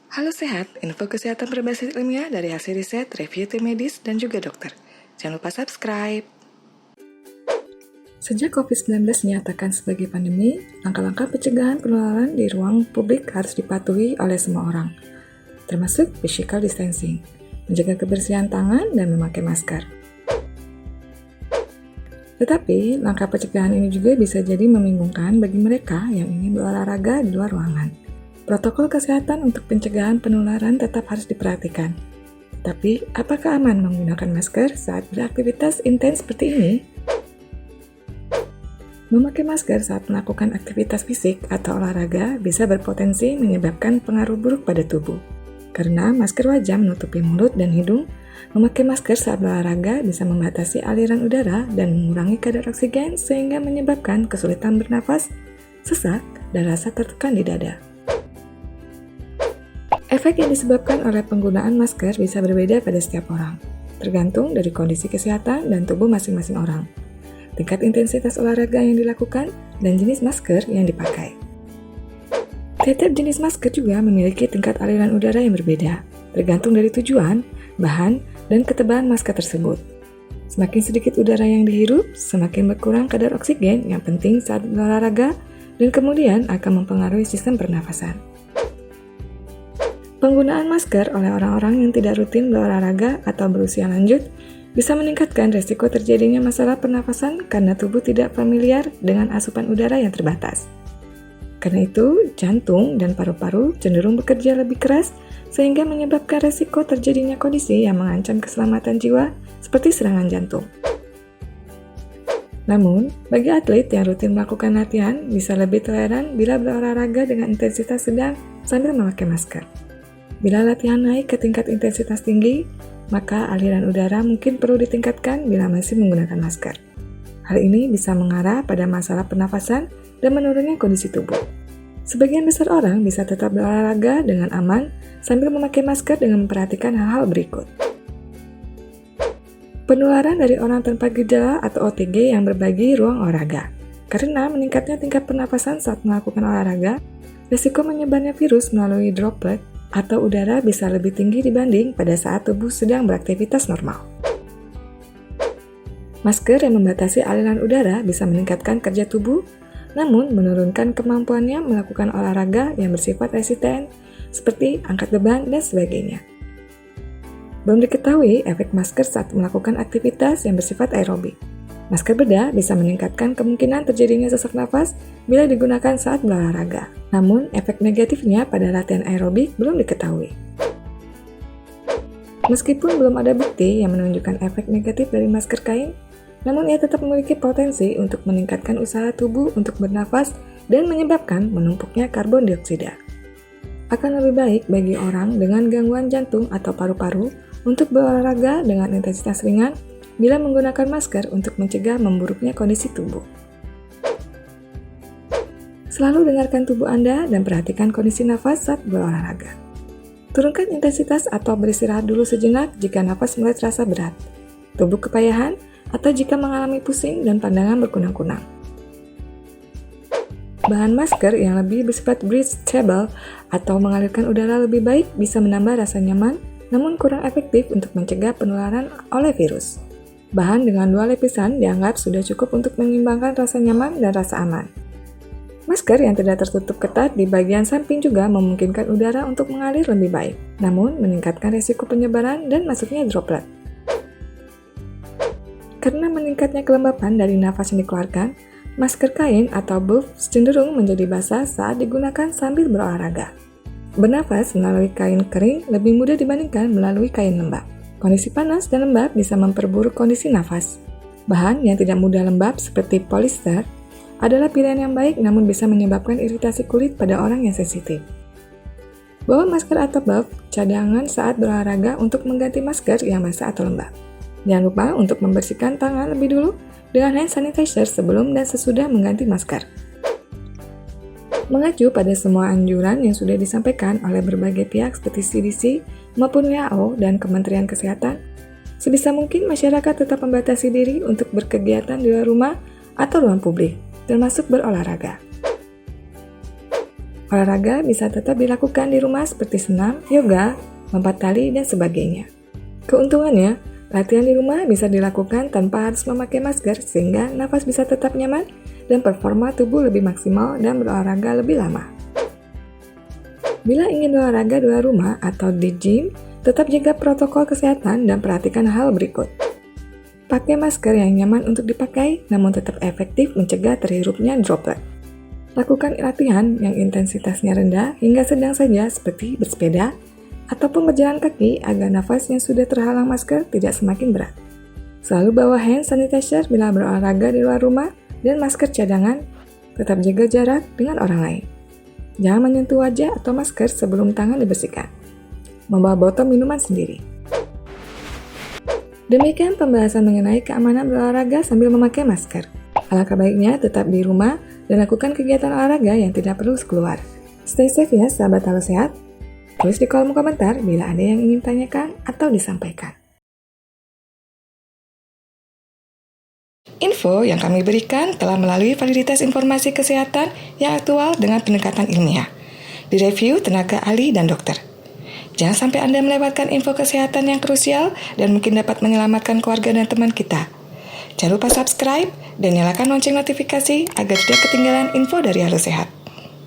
Halo Sehat, info kesehatan berbasis ilmiah dari hasil riset, review tim medis, dan juga dokter. Jangan lupa subscribe. Sejak COVID-19 dinyatakan sebagai pandemi, langkah-langkah pencegahan penularan di ruang publik harus dipatuhi oleh semua orang, termasuk physical distancing, menjaga kebersihan tangan, dan memakai masker. Tetapi, langkah pencegahan ini juga bisa jadi membingungkan bagi mereka yang ingin berolahraga di luar ruangan. Protokol kesehatan untuk pencegahan penularan tetap harus diperhatikan. Tapi, apakah aman menggunakan masker saat beraktivitas intens seperti ini? Memakai masker saat melakukan aktivitas fisik atau olahraga bisa berpotensi menyebabkan pengaruh buruk pada tubuh. Karena masker wajah menutupi mulut dan hidung, memakai masker saat berolahraga bisa membatasi aliran udara dan mengurangi kadar oksigen sehingga menyebabkan kesulitan bernafas, sesak, dan rasa tertekan di dada. Efek yang disebabkan oleh penggunaan masker bisa berbeda pada setiap orang, tergantung dari kondisi kesehatan dan tubuh masing-masing orang, tingkat intensitas olahraga yang dilakukan, dan jenis masker yang dipakai. Tiap jenis masker juga memiliki tingkat aliran udara yang berbeda, tergantung dari tujuan, bahan, dan ketebalan masker tersebut. Semakin sedikit udara yang dihirup, semakin berkurang kadar oksigen yang penting saat berolahraga dan kemudian akan mempengaruhi sistem pernafasan. Penggunaan masker oleh orang-orang yang tidak rutin berolahraga atau berusia lanjut bisa meningkatkan resiko terjadinya masalah pernafasan karena tubuh tidak familiar dengan asupan udara yang terbatas. Karena itu, jantung dan paru-paru cenderung bekerja lebih keras sehingga menyebabkan resiko terjadinya kondisi yang mengancam keselamatan jiwa seperti serangan jantung. Namun, bagi atlet yang rutin melakukan latihan bisa lebih toleran bila berolahraga dengan intensitas sedang sambil memakai masker. Bila latihan naik ke tingkat intensitas tinggi, maka aliran udara mungkin perlu ditingkatkan bila masih menggunakan masker. Hal ini bisa mengarah pada masalah pernafasan dan menurunnya kondisi tubuh. Sebagian besar orang bisa tetap berolahraga dengan aman sambil memakai masker dengan memperhatikan hal-hal berikut. Penularan dari orang tanpa gejala atau OTG yang berbagi ruang olahraga. Karena meningkatnya tingkat pernafasan saat melakukan olahraga, risiko menyebarnya virus melalui droplet atau udara bisa lebih tinggi dibanding pada saat tubuh sedang beraktivitas normal. Masker yang membatasi aliran udara bisa meningkatkan kerja tubuh, namun menurunkan kemampuannya melakukan olahraga yang bersifat resisten, seperti angkat beban dan sebagainya. Belum diketahui efek masker saat melakukan aktivitas yang bersifat aerobik. Masker bedah bisa meningkatkan kemungkinan terjadinya sesak nafas bila digunakan saat berolahraga. Namun, efek negatifnya pada latihan aerobik belum diketahui. Meskipun belum ada bukti yang menunjukkan efek negatif dari masker kain, namun ia tetap memiliki potensi untuk meningkatkan usaha tubuh untuk bernafas dan menyebabkan menumpuknya karbon dioksida. Akan lebih baik bagi orang dengan gangguan jantung atau paru-paru untuk berolahraga dengan intensitas ringan bila menggunakan masker untuk mencegah memburuknya kondisi tubuh. Selalu dengarkan tubuh Anda dan perhatikan kondisi nafas saat berolahraga. Turunkan intensitas atau beristirahat dulu sejenak jika nafas mulai terasa berat, tubuh kepayahan, atau jika mengalami pusing dan pandangan berkunang-kunang. Bahan masker yang lebih bersifat breathable atau mengalirkan udara lebih baik bisa menambah rasa nyaman, namun kurang efektif untuk mencegah penularan oleh virus. Bahan dengan 2 lapisan dianggap sudah cukup untuk menyeimbangkan rasa nyaman dan rasa aman. Masker yang tidak tertutup ketat di bagian samping juga memungkinkan udara untuk mengalir lebih baik, namun meningkatkan risiko penyebaran dan masuknya droplet. Karena meningkatnya kelembapan dari nafas yang dikeluarkan, masker kain atau buff cenderung menjadi basah saat digunakan sambil berolahraga. Bernafas melalui kain kering lebih mudah dibandingkan melalui kain lembab. Kondisi panas dan lembab bisa memperburuk kondisi nafas. Bahan yang tidak mudah lembab seperti polyester adalah pilihan yang baik namun bisa menyebabkan iritasi kulit pada orang yang sensitif. Bawa masker atau buff cadangan saat berolahraga untuk mengganti masker yang basah atau lembab. Jangan lupa untuk membersihkan tangan lebih dulu dengan hand sanitizer sebelum dan sesudah mengganti masker. Mengacu pada semua anjuran yang sudah disampaikan oleh berbagai pihak seperti CDC maupun WHO dan Kementerian Kesehatan, sebisa mungkin masyarakat tetap membatasi diri untuk berkegiatan di luar rumah atau ruang publik, termasuk berolahraga. Olahraga bisa tetap dilakukan di rumah seperti senam, yoga, lompat tali, dan sebagainya. Keuntungannya, latihan di rumah bisa dilakukan tanpa harus memakai masker sehingga nafas bisa tetap nyaman dan performa tubuh lebih maksimal dan berolahraga lebih lama. Bila ingin olahraga di luar rumah atau di gym, tetap jaga protokol kesehatan dan perhatikan hal berikut. Pakai masker yang nyaman untuk dipakai, namun tetap efektif mencegah terhirupnya droplet. Lakukan latihan yang intensitasnya rendah hingga sedang saja seperti bersepeda ataupun berjalan kaki agar nafas yang sudah terhalang masker tidak semakin berat. Selalu bawa hand sanitizer bila berolahraga di luar rumah dan masker cadangan. Tetap jaga jarak dengan orang lain. Jangan menyentuh wajah atau masker sebelum tangan dibersihkan. Membawa botol minuman sendiri. Demikian pembahasan mengenai keamanan berolahraga sambil memakai masker. Alangkah baiknya tetap di rumah dan lakukan kegiatan olahraga yang tidak perlu keluar. Stay safe ya sahabat Halo Sehat. Tulis di kolom komentar bila ada yang ingin tanyakan atau disampaikan. Info yang kami berikan telah melalui validitas informasi kesehatan yang aktual dengan pendekatan ilmiah. Direview tenaga ahli dan dokter. Jangan sampai Anda melewatkan info kesehatan yang krusial dan mungkin dapat menyelamatkan keluarga dan teman kita. Jangan lupa subscribe dan nyalakan lonceng notifikasi agar tidak ketinggalan info dari Halo Sehat.